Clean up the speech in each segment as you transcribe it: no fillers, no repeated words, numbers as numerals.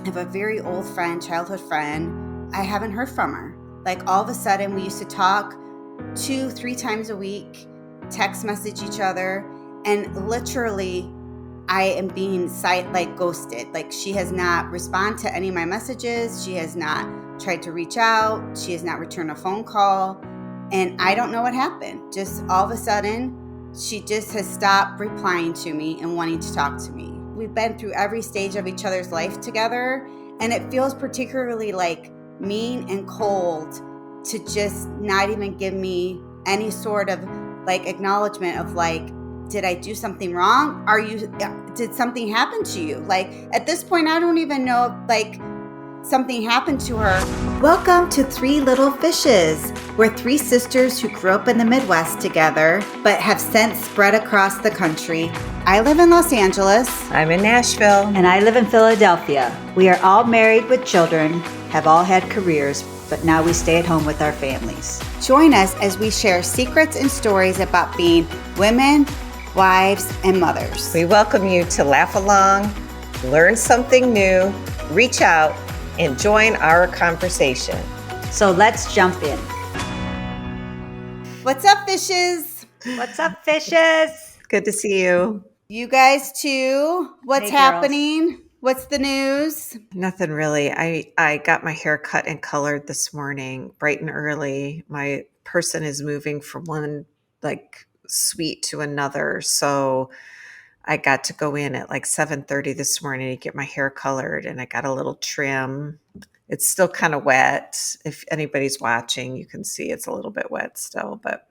have a very old friend, childhood friend. I haven't heard from her. Like all of a sudden we used to talk 2-3 times a week, text message each other, and literally I am being ghosted. Like she has not responded to any of my messages. She has not tried to reach out. She has not returned a phone call. And I don't know what happened. Just all of a sudden, she just has stopped replying to me and wanting to talk to me. We've been through every stage of each other's life together, and it feels particularly like mean and cold to just not even give me any sort of like acknowledgement of like, did I do something wrong? Did something happen to you? Like at this point, I don't even know if like something happened to her. Welcome to Three Little Fishes. We're three sisters who grew up in the Midwest together, but have since spread across the country. I live in Los Angeles. I'm in Nashville. And I live in Philadelphia. We are all married with children, have all had careers, but now we stay at home with our families. Join us as we share secrets and stories about being women, wives, and mothers. We welcome you to laugh along, learn something new, reach out, and join our conversation. So let's jump in. What's up, fishes? What's up, fishes? Good to see you. You guys too. What's happening? What's the news? Nothing really. I got my hair cut and colored this morning, bright and early. My person is moving from one suite to another, so I got to go in at 7:30 this morning to get my hair colored, and I got a little trim. It's still kind of wet. If anybody's watching, you can see it's a little bit wet still, but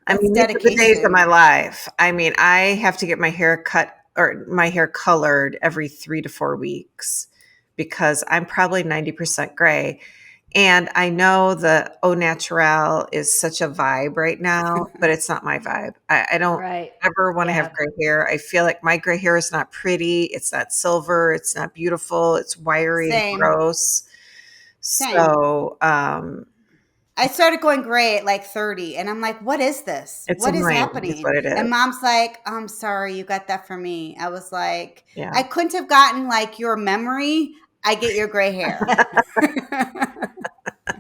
these are the days of my life. I have to get my hair cut or my hair colored every 3 to 4 weeks because I'm probably 90% gray. And I know the au naturel is such a vibe right now, but it's not my vibe. I don't ever want to have gray hair. I feel like my gray hair is not pretty. It's not silver. It's not beautiful. It's wiry and gross. Same. So I started going gray at 30, and I'm like, what is this? What is happening? Is what it is. And Mom's like, I'm sorry, you got that from me. I was like, I couldn't have gotten your memory. I get your gray hair.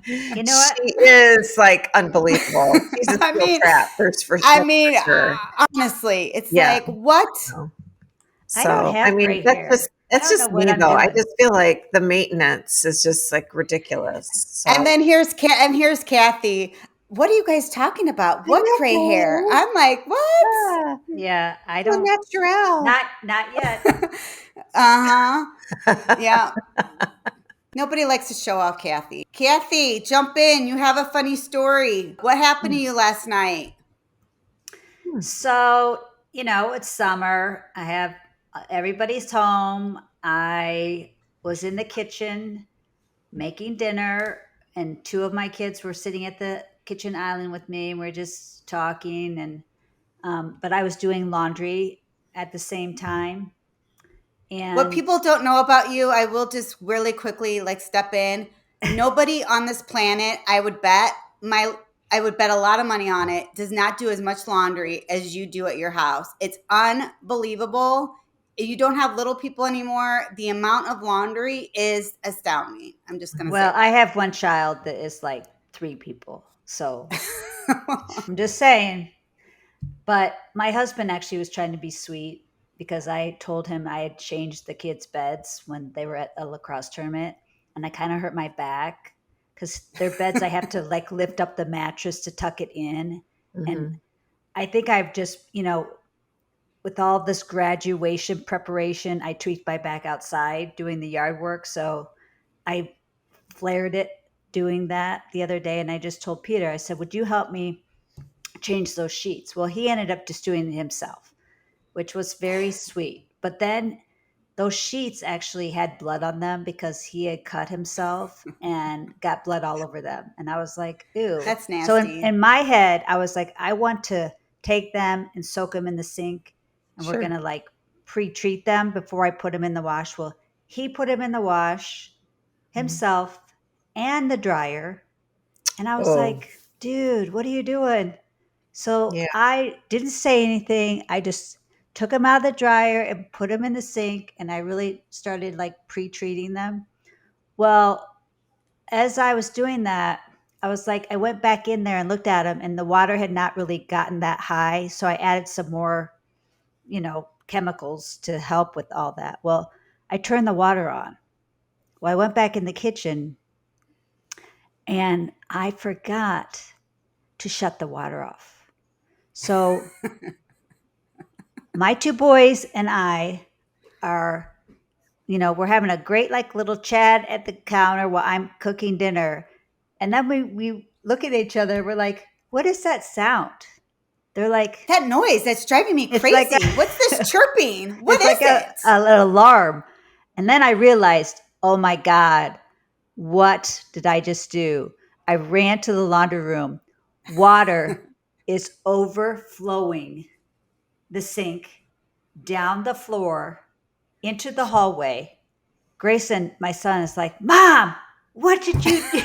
You know what? She is unbelievable. She's a steel trap. Honestly, it's like what? So I don't have gray hair. That's just me though. I just feel like the maintenance is just ridiculous. So. And then here's Kathy. What are you guys talking about? What gray hair? I'm like, what? Yeah, I don't. Natural. Not yet. Yeah. Nobody likes to show off Kathy. Kathy, jump in. You have a funny story. What happened to you last night? So, it's summer. Everybody's home. I was in the kitchen making dinner, and two of my kids were sitting at the kitchen island with me, and we are just talking. And but I was doing laundry at the same time. And what people don't know about you, I will just really quickly step in. Nobody on this planet, I would bet a lot of money on it, does not do as much laundry as you do at your house. It's unbelievable. You don't have little people anymore. The amount of laundry is astounding. I'm just going to say. Well, I have one child that is 3 people. So I'm just saying. But my husband actually was trying to be sweet because I told him I had changed the kids' beds when they were at a lacrosse tournament. And I kind of hurt my back because their beds, I have to lift up the mattress to tuck it in. Mm-hmm. And I think I've just, with all this graduation preparation, I tweaked my back outside doing the yard work. So I flared it doing that the other day. And I just told Peter, I said, would you help me change those sheets? Well, he ended up just doing it himself, which was very sweet. But then those sheets actually had blood on them because he had cut himself and got blood all over them. And I was like, ew. That's nasty. So in my head, I was like, I want to take them and soak them in the sink. And we're going to pre-treat them before I put them in the wash. Well, he put them in the wash himself and the dryer. And I was like, dude, what are you doing? So I didn't say anything. I just took them out of the dryer and put them in the sink, and I really started like pre-treating them. Well, as I was doing that, I was like, I went back in there and looked at them, and the water had not really gotten that high. So I added some more, chemicals to help with all that. Well, I turned the water on. Well, I went back in the kitchen and I forgot to shut the water off. So my two boys and I are, we're having a great like little chat at the counter while I'm cooking dinner. And then we look at each other, we're like, what is that sound? They're like, That noise, that's driving me it's crazy. like What's this chirping? What it's is like it? an alarm. And then I realized, oh my God, what did I just do? I ran to the laundry room. Water is overflowing the sink, down the floor, into the hallway. Grayson, my son, is like, Mom, what did you do?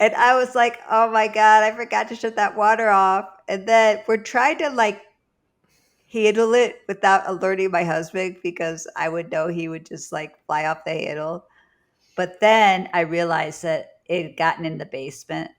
And I was like, oh my God, I forgot to shut that water off. And then we're trying to like handle it without alerting my husband because I would know he would just like fly off the handle. But then I realized that it had gotten in the basement,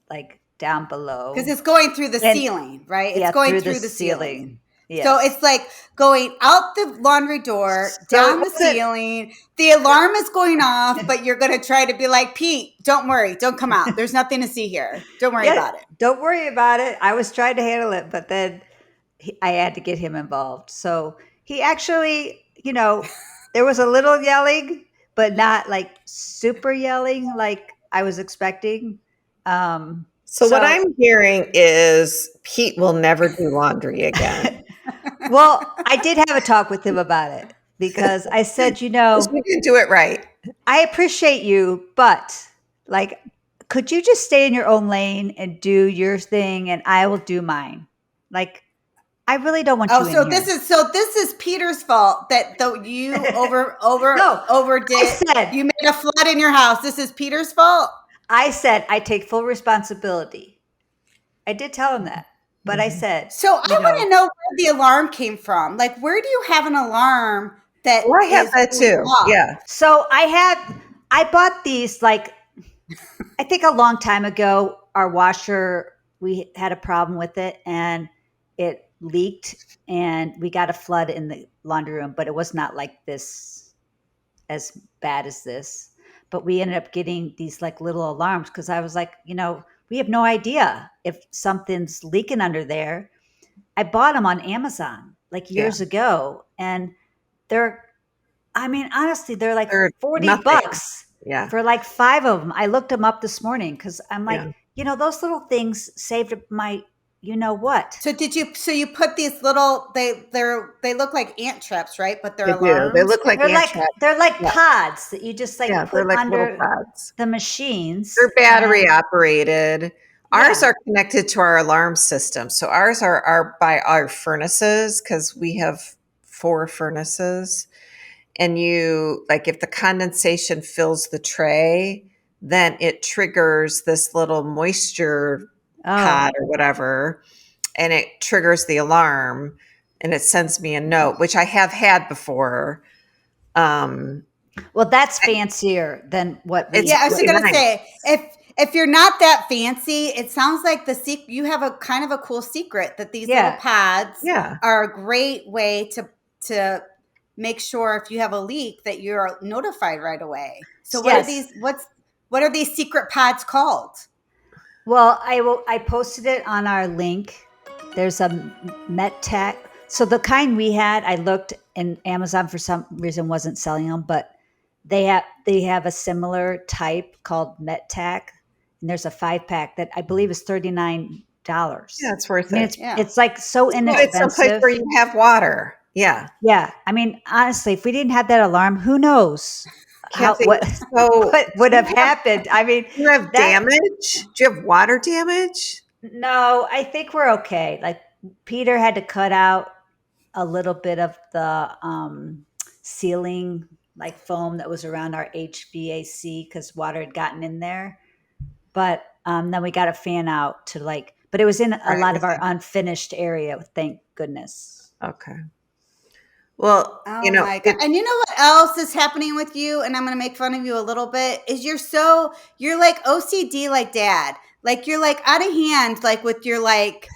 like down Because below. it's going through the And ceiling, right? It's yeah, going through the through the ceiling. ceiling. So Yes. it's like going out the laundry door, So it down the wasn't. ceiling. The alarm is going off, but you're going to try to be like, Pete, don't worry. Don't come out. There's nothing to see here. Don't worry Yeah, about it. don't worry about it. I was trying to handle it, but then I had to get him involved. So he actually, there was a little yelling, but not like super yelling like I was expecting. So what I'm hearing is Pete will never do laundry again. Well, I did have a talk with him about it because I said, Because we didn't do it right. I appreciate you, but like, could you just stay in your own lane and do your thing and I will do mine? Like, I really don't want Oh, you in so here. this is Peter's fault that though you No, overdid. I said, You made a flood in your house. This is Peter's fault. I take full responsibility. I did tell him that, but I said, So I want to know where the alarm came from. Like, where do you have an alarm that Well, I have is that going too. off? Yeah. so I bought these like, I think a long time ago, our washer, we had a problem with it and it leaked and we got a flood in the laundry room, but it was not like this, as bad as this. But we ended up getting these like little alarms because I was like, we have no idea if something's leaking under there. I bought them on Amazon like years ago and they're, I mean, honestly, they're like They're 40 nothing. bucks Yeah. for like 5 of them. I looked them up this morning because I'm like, Yeah. those little things saved my, what? So you put these little they look like ant traps, right? But they're They do. They alarms. look like They're ant like traps. they're like Yeah. pods that you just like Yeah, put they're like little under pods. the machines. They're battery and- operated. Ours Yeah. are connected to our alarm system. So ours are by our furnaces because we have 4 furnaces. And you, like, if the condensation fills the tray, then it triggers this little moisture pod or whatever, and it triggers the alarm and it sends me a note, which I have had before. Well, that's fancier than what we. Yeah, I was really gonna nice. say if you're not that fancy, it sounds like you have a kind of a cool secret that these little pads Yeah. are a great way to make sure if you have a leak that you're notified right away. So what are these secret pads called? Well, I posted it on our link. There's a MetTech. So the kind we had, I looked and Amazon for some reason wasn't selling them, but they have a similar type called MetTech, and there's a 5-pack that I believe is $39. Yeah, it's worth I mean, it. it's like so It's inexpensive. someplace where you have water. Yeah. Yeah. I mean, honestly, if we didn't have that alarm, who knows what would have happened? I mean, do you have damage? Do you have water damage? No, I think we're okay. Like Peter had to cut out a little bit of the ceiling, like foam that was around our HVAC because water had gotten in there. But then we got a fan out to like but it was in a Right. lot of our unfinished area. Thank goodness. Okay. Well, Oh my God. And you know what else is happening with you? And I'm going to make fun of you a little bit is you're like OCD like dad. Like you're like out of hand, like with your like,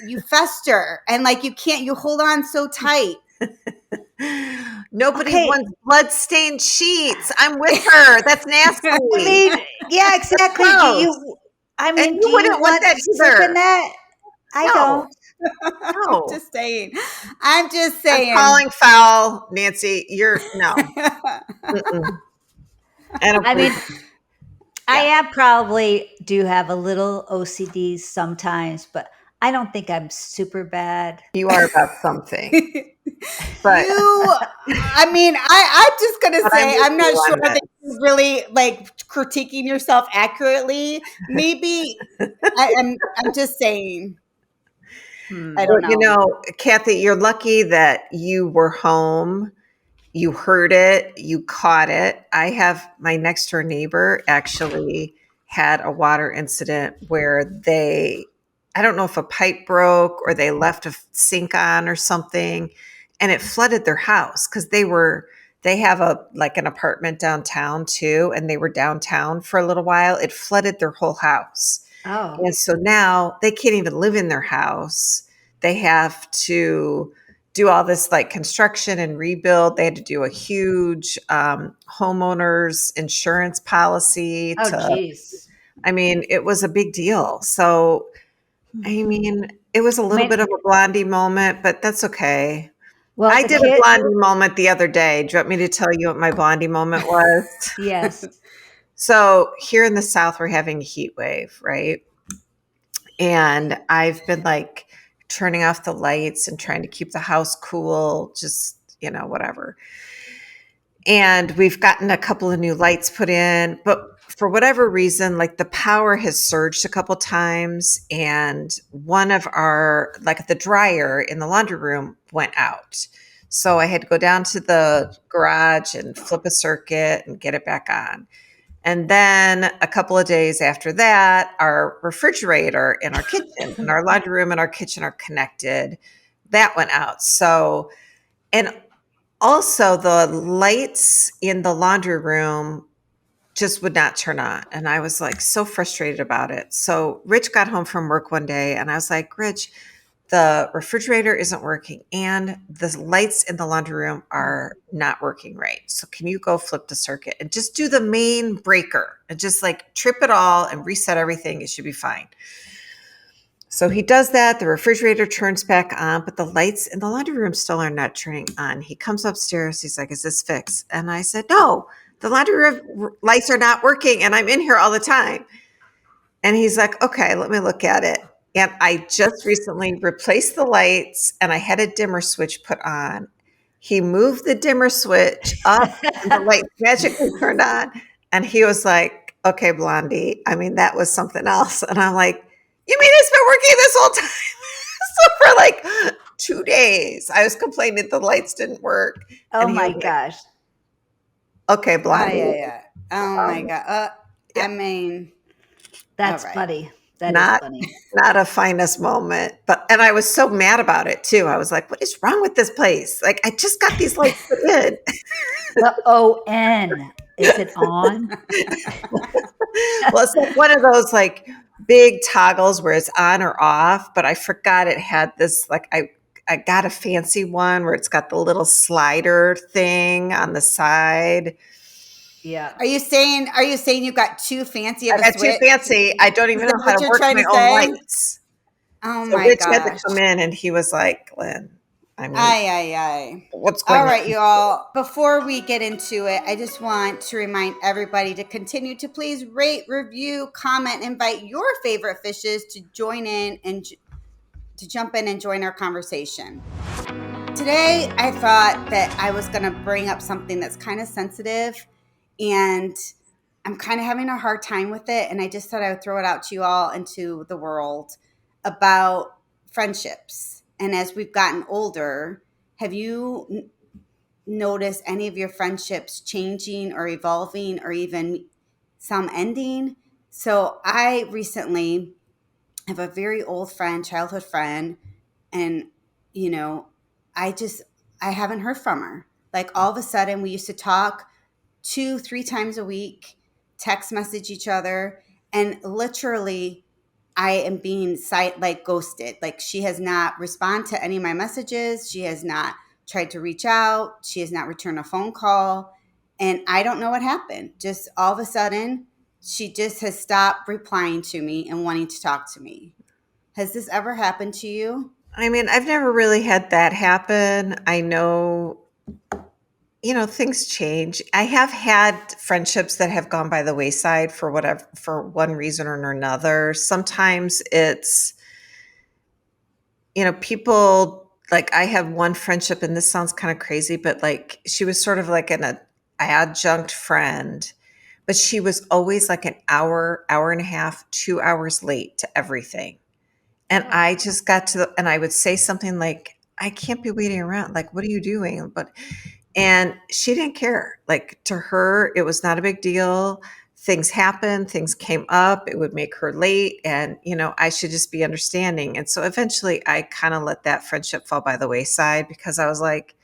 you fester and like you hold on so tight. Nobody Okay. wants blood-stained sheets. I'm with her. That's nasty. I mean, yeah, exactly. Do Gross. you, I And mean, you do you wouldn't want want that to sleep in either. that? I No, don't. I'm no. just saying. I'm just I'm saying. calling foul, Nancy. No. Mm-mm. I don't I believe mean, it. I Yeah, am probably do have a little OCD sometimes, but I don't think I'm super bad. you are about something. But, I mean, I'm just gonna but I'm say with I'm you not sure on that you're really like critiquing yourself accurately. Maybe I'm just saying. I Hmm. don't Well, know. Kathy, you're lucky that you were home. You heard it, you caught it. I have my next door neighbor actually had a water incident where I don't know if a pipe broke or they left a sink on or something, and it flooded their house because they have like an apartment downtown too, and they were downtown for a little while. It flooded their whole house. Oh, And so now they can't even live in their house. They have to do all this like construction and rebuild. They had to do a huge homeowners insurance policy oh, to, geez. I mean, it was a big deal. So, I mean, it was a I little mean, bit of a Blondie moment, but that's okay. well, I the did a kid, Blondie moment the other day. Do you want me to tell you what my Blondie moment was? yes. So, here in the South, we're having a heat wave, right? And I've been like turning off the lights and trying to keep the house cool, just, whatever. And we've gotten a couple of new lights put in, but for whatever reason, like the power has surged a couple times, and one of like the dryer in the laundry room went out. So I had to go down to the garage and flip a circuit and get it back on. And then a couple of days after that, our refrigerator in our kitchen and our laundry room and our kitchen are connected. That went out. So, and also the lights in the laundry room just would not turn on. And I was like so frustrated about it. So Rich got home from work one day and I was like, Rich, the refrigerator isn't working and the lights in the laundry room are not working right. So can you go flip the circuit and just do the main breaker and just like trip it all and reset everything? It should be fine. So he does that. The refrigerator turns back on, but the lights in the laundry room still are not turning on. He comes upstairs. He's like, is this fixed? And I said, no, the laundry room lights are not working and I'm in here all the time. And he's like, okay, let me look at it. And I just recently replaced the lights and I had a dimmer switch put on. He moved the dimmer switch up and the light magically turned on. And he was like, okay, Blondie, I mean, that was something else. And I'm like, you mean it's been working this whole time? So for like 2 days, I was complaining the lights didn't work. Oh And he my was like, gosh. okay, Oh Blondie. yeah, yeah. Oh my God. I Yeah, mean, all That's right. funny. That is not funny. not a finest moment, and I was so mad about it too. I was like, what is wrong with this place? Like, I just got these lights put in. The ON. Is it on? Well, it's like one of those like big toggles where it's on or off, but I forgot it had this like I got a fancy one where it's got the little slider thing on the side. Yeah. Are you saying you got too fancy I of a got too switch? fancy. I don't Is even that know how what to you're work trying my to own say? lights. Oh So my Rich had to gosh. come in and he was like, Lynn, I mean, Aye, aye, aye. what's All going right, on? you all. Before we get into it, I just want to remind everybody to continue to please rate, review, comment, invite your favorite fishes to join in and to jump in and join our conversation. Today, I thought that I was going to bring up something that's kind of sensitive and I'm kind of having a hard time with it. And I just thought I would throw it out to you all into the world about friendships. And as we've gotten older, have you noticed any of your friendships changing or evolving or even some ending? So I recently have a very old friend, childhood friend, and you know, I just I haven't heard from her. Like all of a sudden, we used to talk 2, 3 times a week, text message each other, and literally, I am being like ghosted. Like she has not responded to any of my messages. She has not tried to reach out. She has not returned a phone call, and I don't know what happened. Just all of a sudden, she just has stopped replying to me and wanting to talk to me. Has this ever happened to you? I mean, I've never really had that happen. I know, things change. I have had friendships that have gone by the wayside for whatever, for one reason or another. Sometimes it's, people like I have one friendship, and this sounds kind of crazy, but like she was sort of like an adjunct friend, but she was always like an hour, hour and a half, 2 hours late to everything. And Oh, I just got to and I would say something like, I can't be waiting around. Like, what are you doing? And she didn't care. Like to her, it was not a big deal. Things happened, things came up, it would make her late. And, I should just be understanding. And so eventually I kind of let that friendship fall by the wayside because I was like,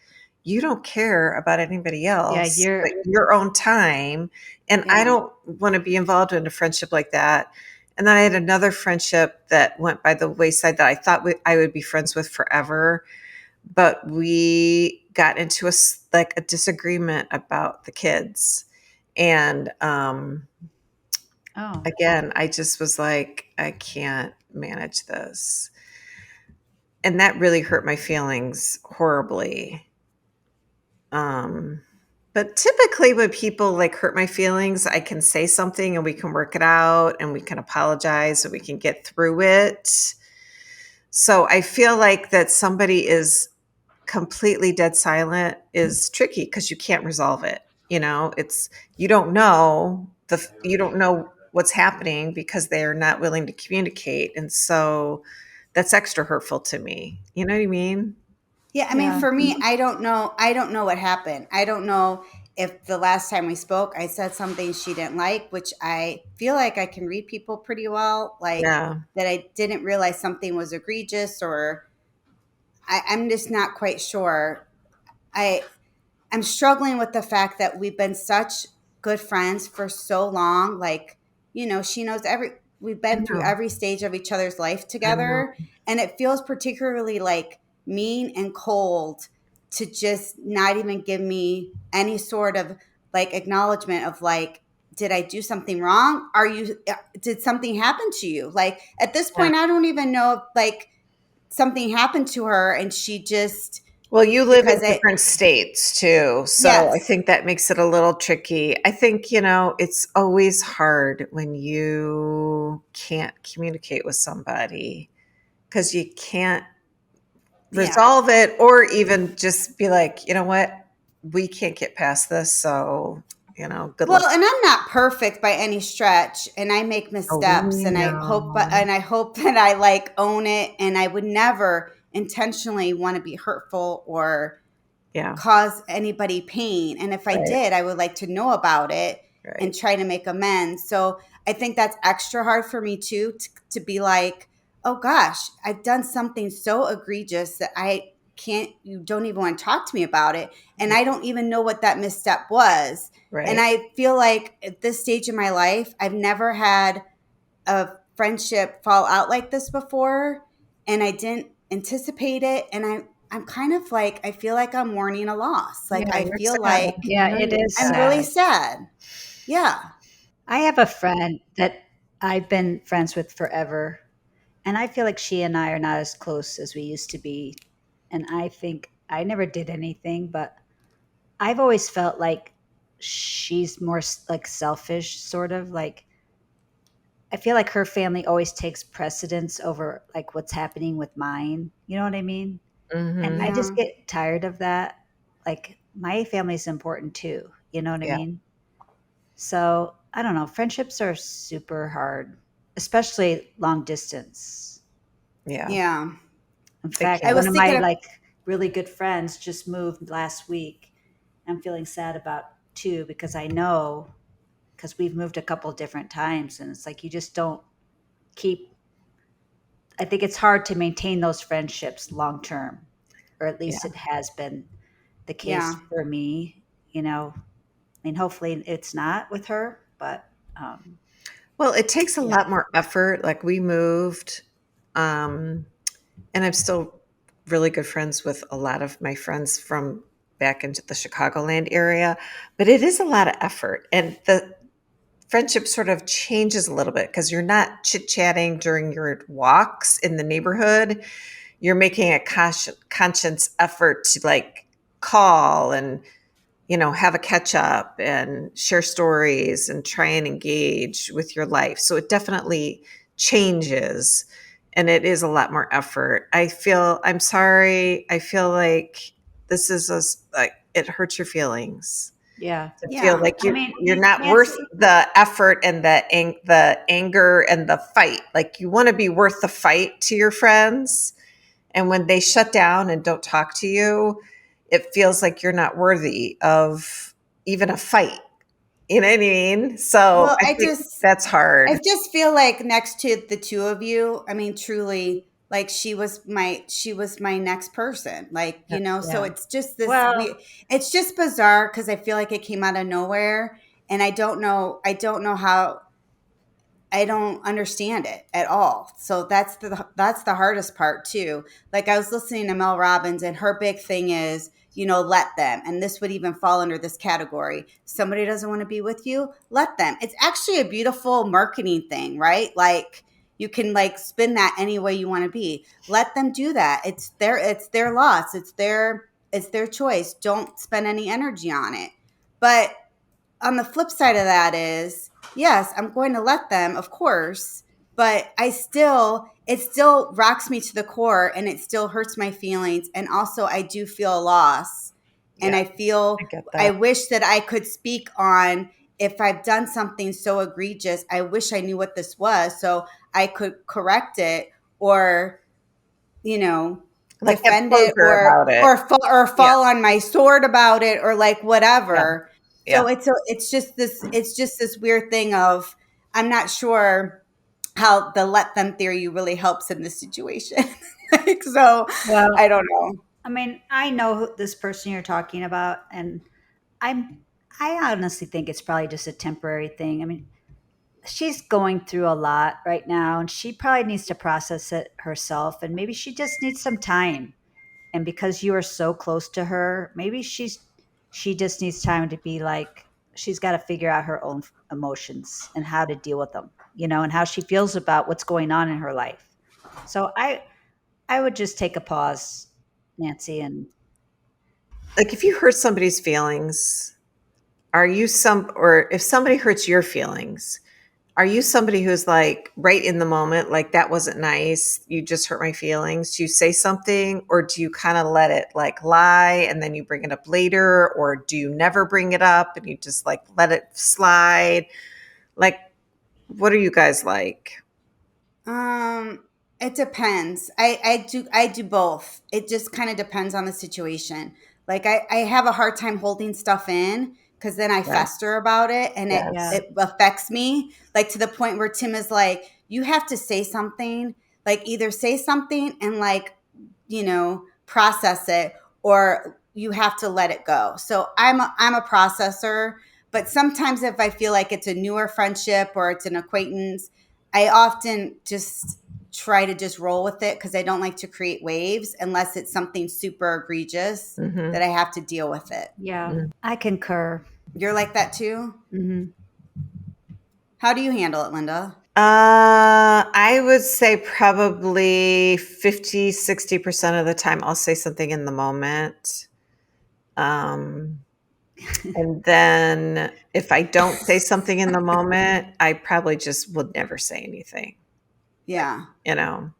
you don't care about anybody yeah, else but your own time. And I Yeah. don't want to be involved in a friendship like that. And then I had another friendship that went by the wayside that I thought I would be friends with forever, but we got into like a disagreement about the kids. And oh, again, I just was like, I can't manage this. And that really hurt my feelings horribly. Um, but typically when people like hurt my feelings, I can say something and we can work it out and we can apologize and we can get through it. So I feel like that somebody is completely dead silent is tricky because you can't resolve it. It's you don't know what's happening because they are not willing to communicate. And so that's extra hurtful to me. You know what I mean? Yeah, I mean, yeah, for me, I don't know. I don't know what happened. I don't know if the last time we spoke, I said something she didn't like, which I feel like I can read people pretty well, like Yeah. that I didn't realize something was egregious, or I'm just not quite sure. I I'm struggling with the fact that we've been such good friends for so long. Like, she knows we've I been through know. every stage of each other's life I know. together. And it feels particularly like mean and cold to just not even give me any sort of like acknowledgement of like, did I do something wrong? Did something happen to you? Like at this Yeah. point, I don't even know if like something happened to her and she just, Well, you live in because I, different states too. So I yes. think that makes it a little tricky. I think, it's always hard when you can't communicate with somebody because you can't Yeah. resolve it or even just be like, you know what, we can't get past this. So, good luck. Well, and I'm not perfect by any stretch, and I make Oh, missteps, we and know. I hope that I like own it, and I would never intentionally want to be hurtful or Yeah. cause anybody pain. And if I Right. did, I would like to know about it and Right. try to make amends. So I think that's extra hard for me too, to be like, oh gosh, I've done something so egregious that you don't even want to talk to me about it. And I don't even know what that misstep was. And Right. I feel like at this stage in my life, I've never had a friendship fall out like this before, and I didn't anticipate it. And I'm kind of like, I feel like I'm mourning a loss. Like Yeah. I You're feel sad. like yeah, I know it you're is I'm really sad. sad. sad. Yeah. I have a friend that I've been friends with forever, and I feel like she and I are not as close as we used to be. And I think I never did anything, but I've always felt like she's more like selfish, sort of like I feel like her family always takes precedence over like what's happening with mine. You know what I mean? And I Hmm. just Yeah. get tired of that. Like my family's important too. You know what I Yeah. mean? So I don't know. Friendships are super hard, especially long distance. Yeah. Yeah. In They fact, I can. one was of thinking my of, like really good friends just moved last week. I'm feeling sad about too because I know because we've moved a couple different times and it's like you just don't keep I think it's hard to maintain those friendships long term, or at least Yeah. it has been the case Yeah. for me. I mean, hopefully it's not with her, but um, Well, it takes a yeah, lot more effort. Like we moved, um, and I'm still really good friends with a lot of my friends from back into the Chicagoland area, but it is a lot of effort. And the friendship sort of changes a little bit because you're not chit chatting during your walks in the neighborhood. You're making a conscious effort to like call and have a catch up and share stories and try and engage with your life. So it definitely changes and it is a lot more effort. I'm sorry. I feel like this is like it hurts your feelings yeah. to feel Yeah. like I mean, you're not worth Nancy, the effort and the anger and the fight. Like you want to be worth the fight to your friends, and when they shut down and don't talk to you, it feels like you're not worthy of even a fight. You know what I mean? So Well, I think that's I hard. just feel like next to the two of you, I mean, truly, like she was my next person. Like, so yeah. it's just this Well, it's just bizarre because I feel like it came out of nowhere and I don't know how I don't understand it at all. So that's the hardest part too. Like I was listening to Mel Robbins and her big thing is, let them. And this would even fall under this category. Somebody doesn't want to be with you, let them. It's actually a beautiful marketing thing, right? Like you can like spin that any way you want to be. Let them do that. It's their loss. It's their choice. Don't spend any energy on it. But on the flip side of that is, yes, I'm going to let them, of course, but it still rocks me to the core and it still hurts my feelings. And also, I do feel a loss. And Yeah, I get I that. wish that I could speak on if I've done something so egregious. I wish I knew what this was so I could correct it or you know, Like have defend it closure about it. or Yeah, fall on my sword about it or like yeah, whatever. So yeah. it's just this weird thing of I'm not sure how the let them theory really helps in this situation. Like so well, I don't know. I mean, I know this person you're talking about, and I'm, I honestly think it's probably just a temporary thing. I mean, she's going through a lot right now, and she probably needs to process it herself, and maybe she just needs some time. And because you are so close to her, maybe she just needs time to be like she's got to figure out her own emotions and how to deal with them, and how she feels about what's going on in her life. So I would just take a pause, Nancy, and Like if you hurt somebody's feelings, or if somebody hurts your feelings, are you somebody who's like right in the moment, like that wasn't nice, you just hurt my feelings? Do you say something or do you kind of let it like lie and then you bring it up later? Or do you never bring it up and you just like let it slide? Like, what are you guys like? Um, it depends. I do both. It just kind of depends on the situation. Like I have a hard time holding stuff in because then I Yes, fester about it and it yeah, yes. it affects me like to the point where Tim is like, you have to say something. Like either say something and like, process it or you have to let it go. So I'm a processor, but sometimes if I feel like it's a newer friendship or it's an acquaintance I often just try to just roll with it because I don't like to create waves unless it's something super egregious Hmm. that I have to deal with it. yeah, I concur. You're like that too? Hmm. How do you handle it, Linda? I would say probably 50, 60% of the time I'll say something in the moment. Um, And then if I don't say something in the moment, I probably just would never say anything. Like, Yeah. you know,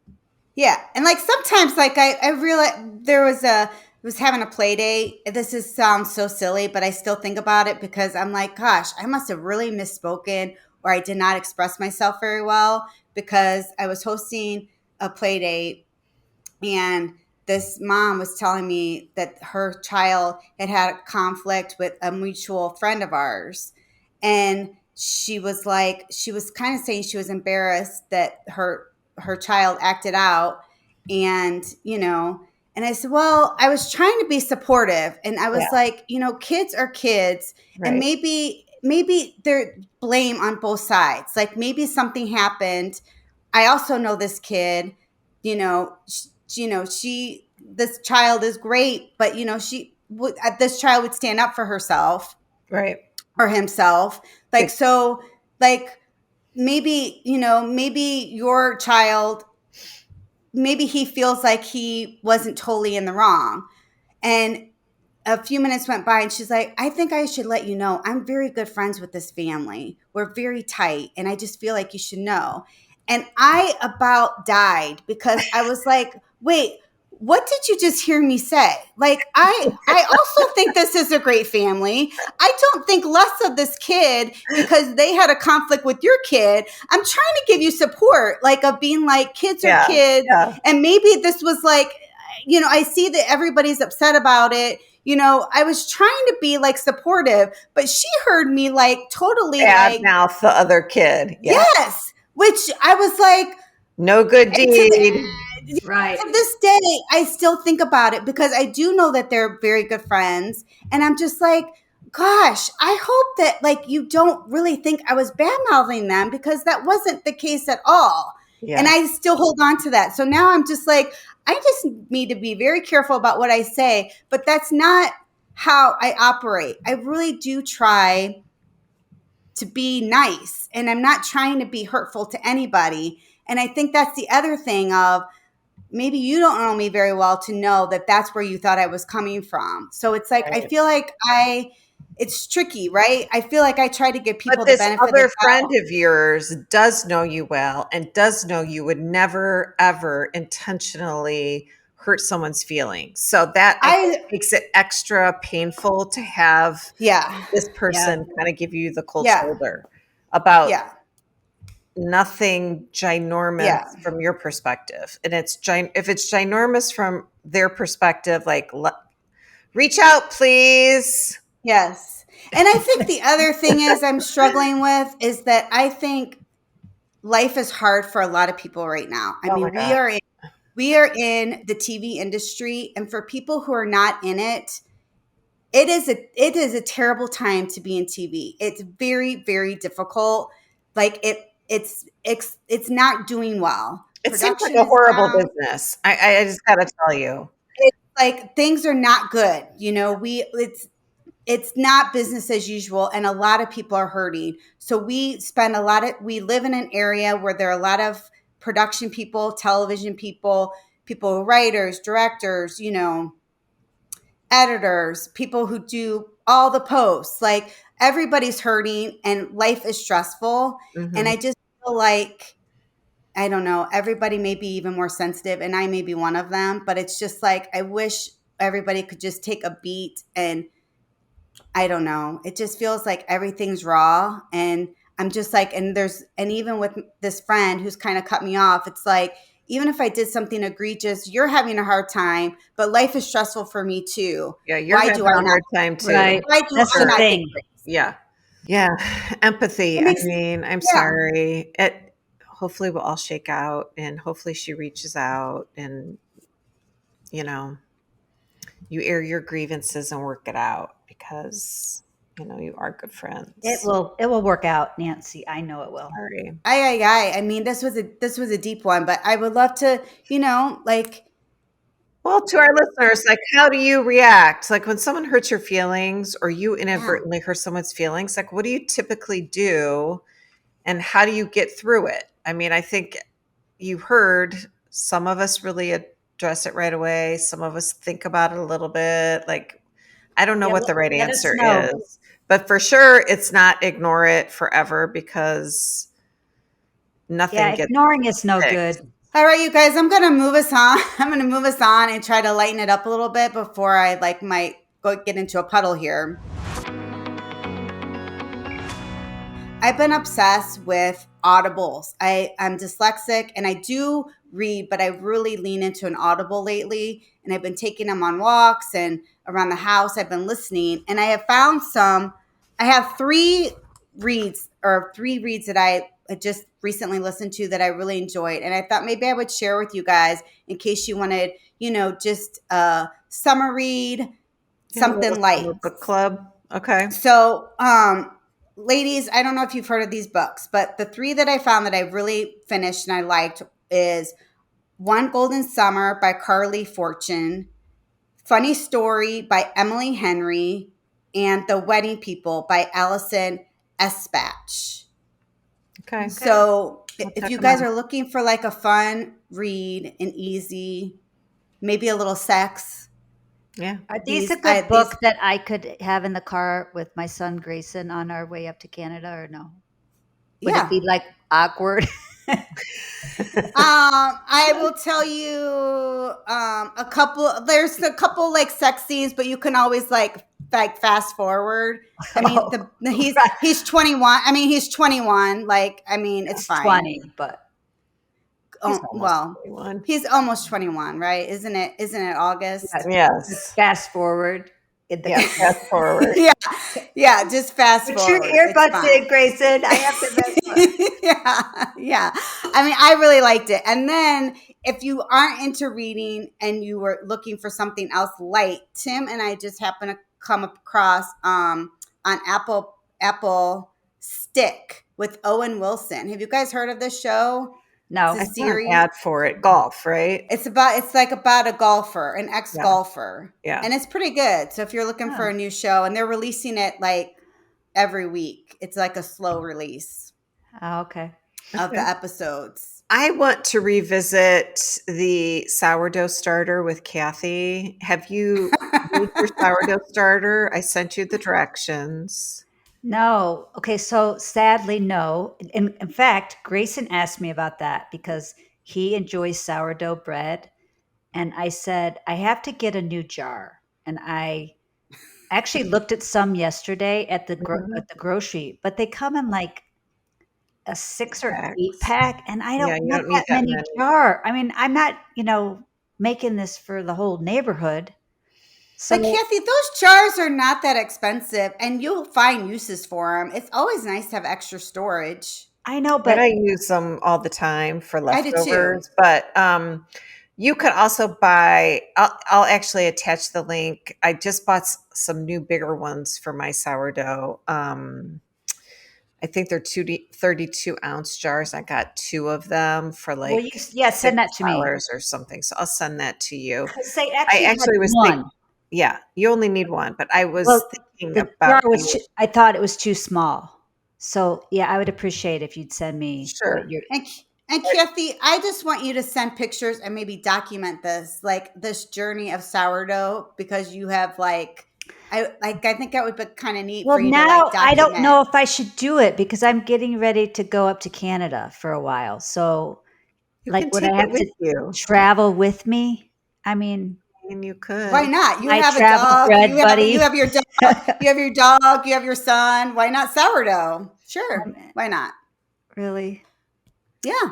Yeah. And like sometimes like I realized was having a play date. Sounds so silly, but I still think about it because I'm like, gosh, I must have really misspoken or I did not express myself very well because I was hosting a play date and this mom was telling me that her child had a conflict with a mutual friend of ours and she was kind of saying she was embarrassed that her her child acted out, and and I said, well, I was trying to be supportive, and I was Yeah. like, kids are kids, and Right. maybe they're blame on both sides. Like maybe something happened. I also know this kid, she this child is great, but this child would stand up for herself Right. or himself. Like, so, like, maybe your child, maybe he feels like he wasn't totally in the wrong. And a few minutes went by and she's like, I think I should let you know I'm very good friends with this family. We're very tight. And I just feel like you should know. And I about died because I was like, wait, what did you just hear me say? Like, I also think this is a great family. I don't think less of this kid because they had a conflict with your kid. I'm trying to give you support, like of being like kids are Yeah. kids. Yeah. And maybe this was like, I see that everybody's upset about it. I was trying to be like supportive, but she heard me like totally Bad like, mouth the other kid. Yeah. yes, which I was like, No good and to deed. Right. this day, I still think about it because I do know that they're very good friends. And I'm just like, gosh, I hope that like you don't really think I was bad mouthing them because that wasn't the case at all. Yeah. And I still hold on to that. So now I'm just like, I just need to be very careful about what I say, but that's not how I operate. I really do try to be nice, and I'm not trying to be hurtful to anybody. And I think that's the other thing of maybe you don't know me very well to know that that's where you thought I was coming from. So it's like, I Right. feel like it's tricky, right? I feel like I try to give people But the this benefit of the other friend doubt. of yours does know you well and does know you would never, ever intentionally hurt someone's feelings. So that I think makes it extra painful to have Yeah, this Yeah. person kind of give you the cold yeah, shoulder about yeah, nothing ginormous yeah, from your perspective. And if it's ginormous from their perspective, like reach out, please. yes. And I think the other thing is I'm struggling with is that I think life is hard for a lot of people right now. I Oh my mean, God. we are in the TV industry, and for people who are not in it, it is a terrible time to be in TV. It's very, very difficult. Like it's not doing well. It seems like Production a is horrible down. business. I just got to tell you. It's like things are not good. It's not business as usual, and a lot of people are hurting. So we live in an area where there are a lot of production people, television people, writers, directors, editors, people who do all the posts. Like everybody's hurting and life is stressful. And Mhm. I just feel like, I don't know, everybody may be even more sensitive, and I may be one of them, but it's just like I wish everybody could just take a beat. And I don't know, it just feels like everything's raw. And I'm just like, and even with this friend who's kind of cut me off, it's like, even if I did something egregious, you're having a hard time, but life is stressful for me too. Yeah, you're Why having do I a not? hard time too. Right. Why do That's I the Sure. not get thing. grace? Yeah. Yeah. Empathy. It I makes mean, I'm Yeah. sorry. Hopefully we'll all shake out and hopefully she reaches out and, you know, you air your grievances and work it out because, you are good It friends. will work out, Nancy. I know it will. Sorry. I mean, this was a deep one, but I would love to, like, Well, to our listeners, like, how do you react? Like, when someone hurts your feelings or you yeah. inadvertently hurt someone's feelings, like, what do you typically do and how do you get through it? I mean, I think you heard some of us really address it right away. Some of us think about it a little bit. Like, I don't know Yeah, what the right let us answer know. is, but for sure, it's not ignore it forever because nothing Yeah, gets ignoring is no fixed. good. All right, you guys, I'm gonna move us on. I'm gonna move us on and try to lighten it up a little bit before I like might go get into a puddle here. I've been obsessed with audibles. I'm dyslexic and I do read, but I really lean into an audible lately. And I've been taking them on walks and around the house. I've been listening, and I have found I have three reads that I just recently listened to that I really enjoyed. And I thought maybe I would share with you guys in case you wanted, just a summer read, Yeah, a little something light. summer book club. Okay. So, ladies, I don't know if you've heard of these books, but the three that I found that I really finished and I liked is One Golden Summer by Carly Fortune, Funny Story by Emily Henry, and The Wedding People by Allison Espach. Okay. So I'll if check you 'em guys out. are looking for like a fun read and easy, maybe a little sex, Yeah. Are these a good these book that I could have in the car with my son Grayson on our way up to Canada, or no? Would it yeah. be like awkward? I will tell you a couple. There's a couple like sex scenes, but you can always like fast forward. I mean, Oh, right. he's 21. I mean, he's 21. Like, I mean, it's He's fine. 20, but He's Oh, almost well, 21. he's almost 21, right? Isn't it August? Yes. fast forward in the Yeah. Fast forward. Yeah, yeah. Just fast Put your forward. It's earbuds fine. in, Grayson. I have to miss Yeah, yeah. I mean, I really liked it. And then if you aren't into reading and you were looking for something else light, Tim and I just happened to come across on Apple Stick with Owen Wilson. Have you guys heard of this show? No. It's I a saw an series. ad for it. Golf, right? It's like about a golfer, an Yeah. ex-golfer. Yeah. And it's pretty good. So if you're looking for Oh. a new show, and they're releasing it like every week. It's like a slow release Oh, okay. of Okay. the episodes. I want to revisit the sourdough starter with Kathy. Have you made your sourdough starter? I sent you the directions. No. Okay. So sadly, no. In fact, Grayson asked me about that because he enjoys sourdough bread. And I said, I have to get a new jar. And I actually looked at some yesterday at Mhm. at the grocery, but they come in like a 6 or 8 Packs. pack, and I Yeah, don't you want don't need that that many many. jar. I mean, I'm not, making this for the whole neighborhood. But So Kathy, those jars are not that expensive and you'll find uses for them. It's always nice to have extra storage. I know, And I but use them all the time for I do too. leftovers, but you could also buy. I'll actually attach the link. I just bought some new bigger ones for my sourdough. I think they're 32-ounce jars. I got two of them for well, like yeah, six send that to me dollars or something. So I'll send that to you. because they I actually had actually was thinking, one. yeah, you only need one, but I was Well, thinking the jar about was you. I thought it was too small. So, yeah, I would appreciate if you'd send me what Sure. your And Kathy, I just want you to send pictures and maybe document this journey of sourdough, because you have I think that would be kind of neat for Well, you to like now I don't document. know if I should do it because I'm getting ready to go up to Canada for a while. So, You like, can would take I it have with to you, travel with me? I mean, and you Why could. not? You my have a travel dog. bread You buddy. have your dog. You have your dog. You have your son. Why not sourdough? Sure. Um, Why not? really? Yeah.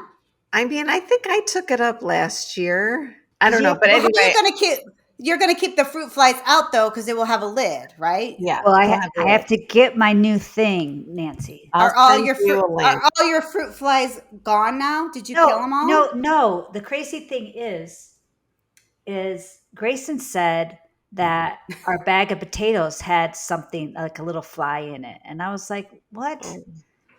I mean, I think I took it up last year. I don't Yeah. know, but Well, how are you anyway, gonna keep? You're gonna keep the fruit flies out though, because it will have a lid, right? yeah, Well, it'll have a I lid. have to get my new thing, Nancy. I'll send you a Are link. all your fruit flies gone now? Did you kill No, them all? no, no. The crazy thing is Grayson said that our bag of potatoes had something like a little fly in it, and I was like, "What?" Oh,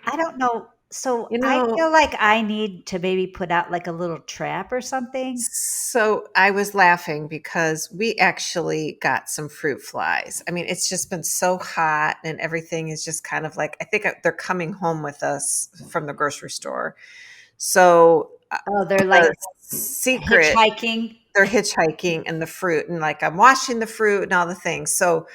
I don't know. So You I know, feel like I need to maybe put out like a little trap or something. so I was laughing because we actually got some fruit flies. I mean, it's just been so hot and everything is just kind of like, I think they're coming home with us from the grocery store. So Oh, they're like the secret, hitchhiking. they're hitchhiking and the fruit, and like I'm washing the fruit and all the things. So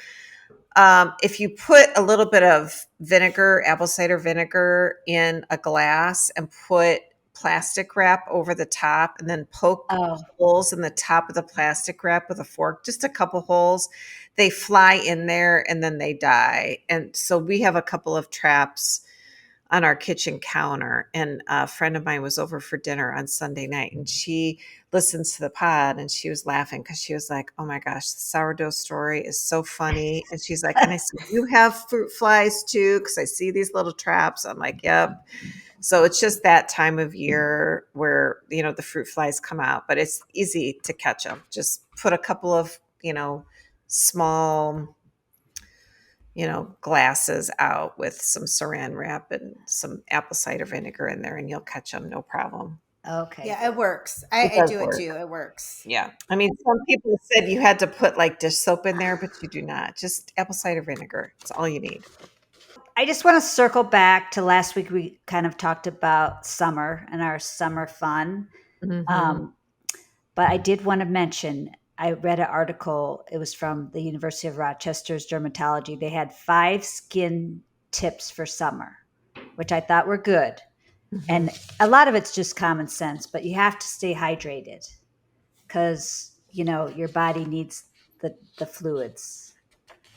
if you put a little bit of vinegar, apple cider vinegar, in a glass and put plastic wrap over the top and then poke Oh, holes in the top of the plastic wrap with a fork, just a couple holes, they fly in there and then they die. And so we have a couple of traps on our kitchen counter. And a friend of mine was over for dinner on Sunday night and she listens to the pod and she was laughing because she was like, oh my gosh, the sourdough story is so funny. And she's like, and I said, you have fruit flies too? Because I see these little traps. I'm like, yep. So it's just that time of year where, the fruit flies come out, but it's easy to catch them. Just put a couple of, small, glasses out with some saran wrap and some apple cider vinegar in there, and you'll catch them no problem. Okay. Yeah, it works. It I does do it work. too. It works. Yeah. I mean, some people said you had to put like dish soap in there, but you do not. Just apple cider vinegar. It's all you need. I just want to circle back to last week. We kind of talked about summer and our summer fun. Hmm. Um, but I did want to mention I read an article. It was from the University of Rochester's dermatology. They had 5 skin tips for summer, which I thought were good. Hmm. And a lot of it's just common sense, but you have to stay hydrated because your body needs the fluids.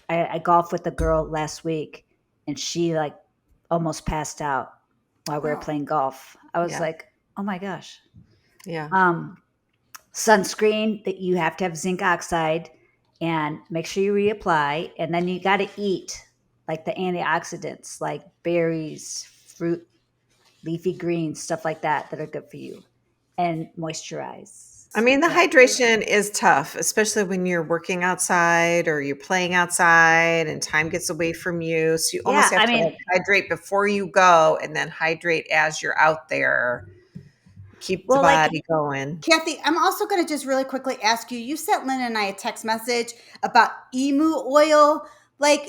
I golfed with a girl last week, and she like almost passed out while we were Oh, playing golf. I was Yeah. like, oh my gosh. Yeah. Um, Sunscreen, that you have to have zinc oxide, and make sure you reapply. And then you got to eat like the antioxidants, like berries, fruit, leafy greens, stuff like that are good for you, and moisturize. I mean, the Yeah. hydration is tough, especially when you're working outside or you're playing outside and time gets away from you. So you almost Yeah. have I to like mean, hydrate before you go and then hydrate as you're out there. Keep the well, like, body going. Kathy, I'm also going to just really quickly ask you. You sent Lynn and I a text message about emu oil. Like,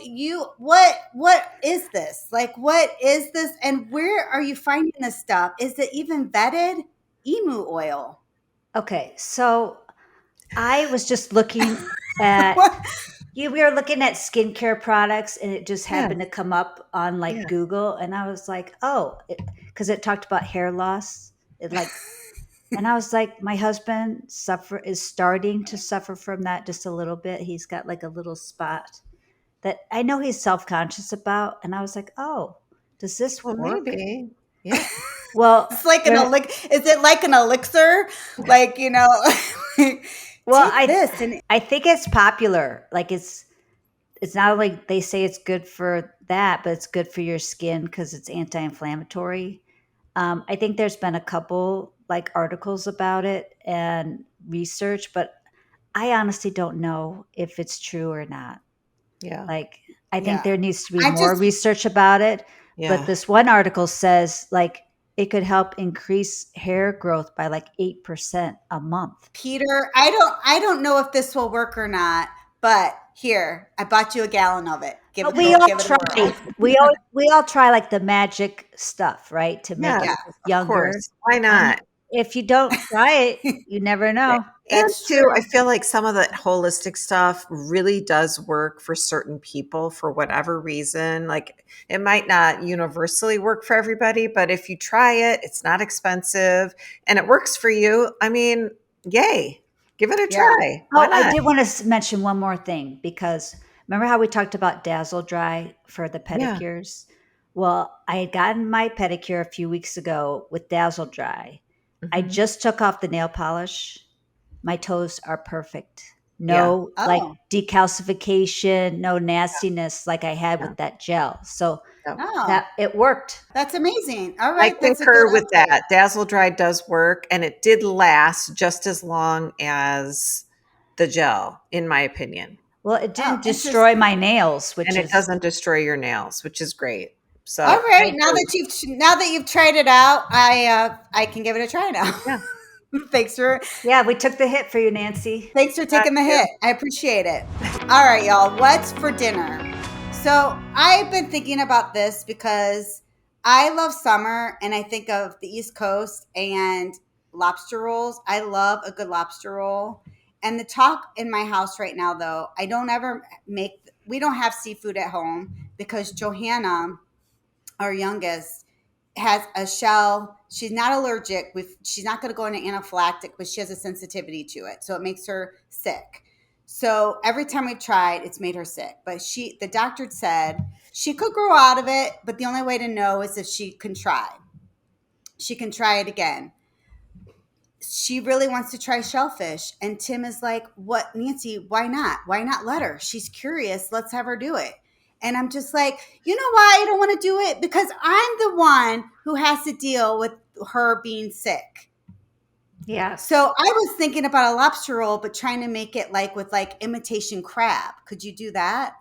what is this? Like, what is this? And where are you finding this stuff? Is it even vetted? Emu oil. okay. So I was just looking at What? we were looking at skincare products, and it just Yeah. happened to come up on like Yeah. Google, and I was like, oh, because it talked about hair loss. It like, and I was like, my husband is starting to suffer from that just a little bit. He's got like a little spot that I know he's self conscious about, and I was like, oh, does this Well, work? maybe. Yeah. Well, It's like an when elixir. Is it like an elixir? Like, well, take this and I think it's popular. Like it's not only they say it's good for that, but it's good for your skin because it's anti-inflammatory. I think there's been a couple like articles about it and research, but I honestly don't know if it's true or not. Yeah. Like, I think yeah. there needs to be I more just research about it. But Yeah. this one article says like it could help increase hair growth by like 8% a month. Peter, I don't know if this will work or not, but here, I bought you a gallon of it. Give But it we go all give it a try. whirl. We all try like the magic stuff, right, to make Yes, it Yeah. look of younger. course. Why And not? if you don't try it, you never know. And That's too, I true. feel like some of the holistic stuff really does work for certain people for whatever reason. Like it might not universally work for everybody, but if you try it, it's not expensive and it works for you. I mean, yay, give it a Yeah. try. Why Oh, I not? did want to mention one more thing because remember how we talked about Dazzle Dry for the Yeah. pedicures? Well, I had gotten my pedicure a few weeks ago with Dazzle Dry. I Hmm. just took off the nail polish. My toes are perfect. Yeah. No like Oh. decalcification, no nastiness like I had Yeah. with that gel. So Yeah. Oh. that it worked. That's amazing. All I right, that's a good concur with update. that. Dazzle Dry does work and it did last just as long as the gel, in my opinion. Well, it Oh, didn't destroy interesting. my nails, which And it is doesn't destroy your nails, which is great. All So I right, agree. now that you've tried it out, I can give it a try now. Yeah. thanks for yeah, we took the hit for you, Nancy. thanks for Got taking the you. hit. I appreciate it. All right, y'all. What's for dinner? So I've been thinking about this because I love summer and I think of the East Coast and lobster rolls. I love a good lobster roll. And the talk in my house right now, though, I don't ever we don't have seafood at home because Johanna, our youngest, has a shell. She's not allergic. She's not going to go into anaphylactic, but she has a sensitivity to it, so it makes her sick. So every time we've tried, it's made her sick. But the doctor said she could grow out of it, but the only way to know is if she can try. She can try it again. She really wants to try shellfish, and Tim is like, "What, Nancy? Why not? Why not let her? She's curious. Let's have her do it." And I'm just like, you know why I don't want to do it? Because I'm the one who has to deal with her being sick. Yeah. So I was thinking about a lobster roll, but trying to make it like with like imitation crab. Could you do that?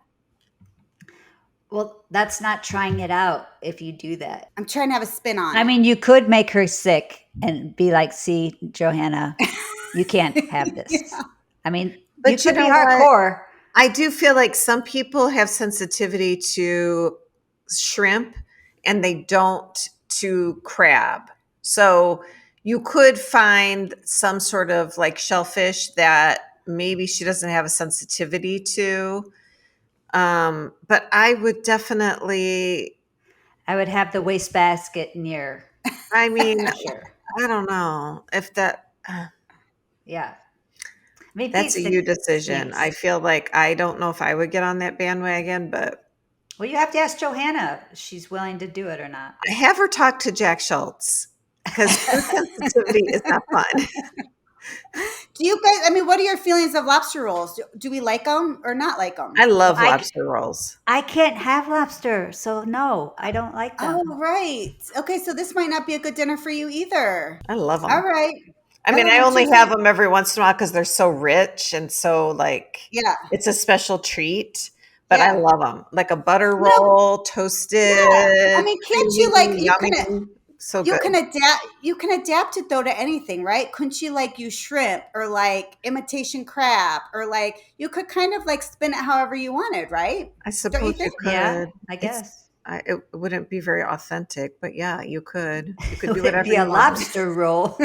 Well, that's not trying it out if you do that. I'm trying to have a spin on I it. mean, you could make her sick and be like, see, Johanna, you can't have this. Yeah. I mean, But you could be know what? hardcore. I do feel like some people have sensitivity to shrimp and they don't to crab. So you could find some sort of like shellfish that maybe she doesn't have a sensitivity to. But I would definitely, I would have the wastebasket near I mean, here. I don't know if that, Yeah. I mean, that's a feet you decision. I stinks. feel like I don't know if I would get on that bandwagon, but Well, you have to ask Johanna if she's willing to do it or not. I have her talk to Jack Schultz because food sensitivity is not fun. Do you guys, I mean, what are your feelings of lobster rolls? Do we like them or not like them? I love Well, lobster rolls. I can't have lobster, so no, I don't like them. Oh, right. Okay, so this might not be a good dinner for you either. I love them. All right. I mean, love I them only too. have them every once in a while because they're so rich and so like Yeah. it's a special treat. But Yeah. I love them, like a butter No. roll, toasted. Yeah. I mean, can't you like creamy, you can yummy. So you good. can adapt it though to anything, right? Couldn't you like use shrimp or like imitation crab or like you could kind of like spin it however you wanted, right? I Don't you suppose you think? could. Yeah, I guess. It wouldn't be very authentic, but yeah, you could. You could It do would whatever be a you want. lobster roll.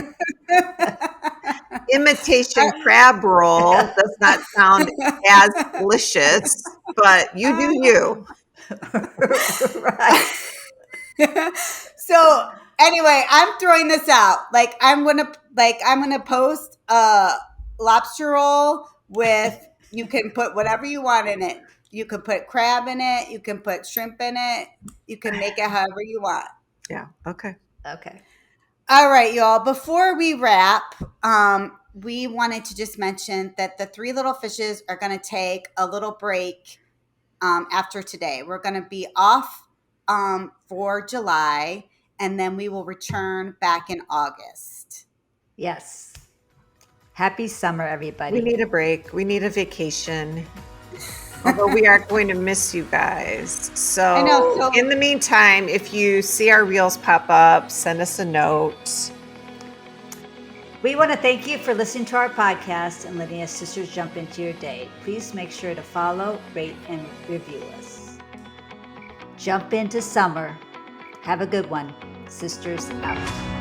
Imitation crab roll does not sound as delicious, but you do you. Right. So anyway, I'm throwing this out. Like I'm gonna post a lobster roll with you can put whatever you want in it. You can put crab in it, you can put shrimp in it, you can make it however you want. Yeah. Okay. Okay. All right, y'all. Before we wrap, we wanted to just mention that the three little fishes are going to take a little break after today. We're going to be off for July, and then we will return back in August. Yes. Happy summer, We everybody. need a break. We need a vacation. Although we are going to miss you guys. So, I know, so- in the meantime, if you see our reels pop up, send us a note. We want to thank you for listening to our podcast and letting us sisters jump into your day. Please make sure to follow, rate, and review us. Jump into summer. Have a good one. Sisters out.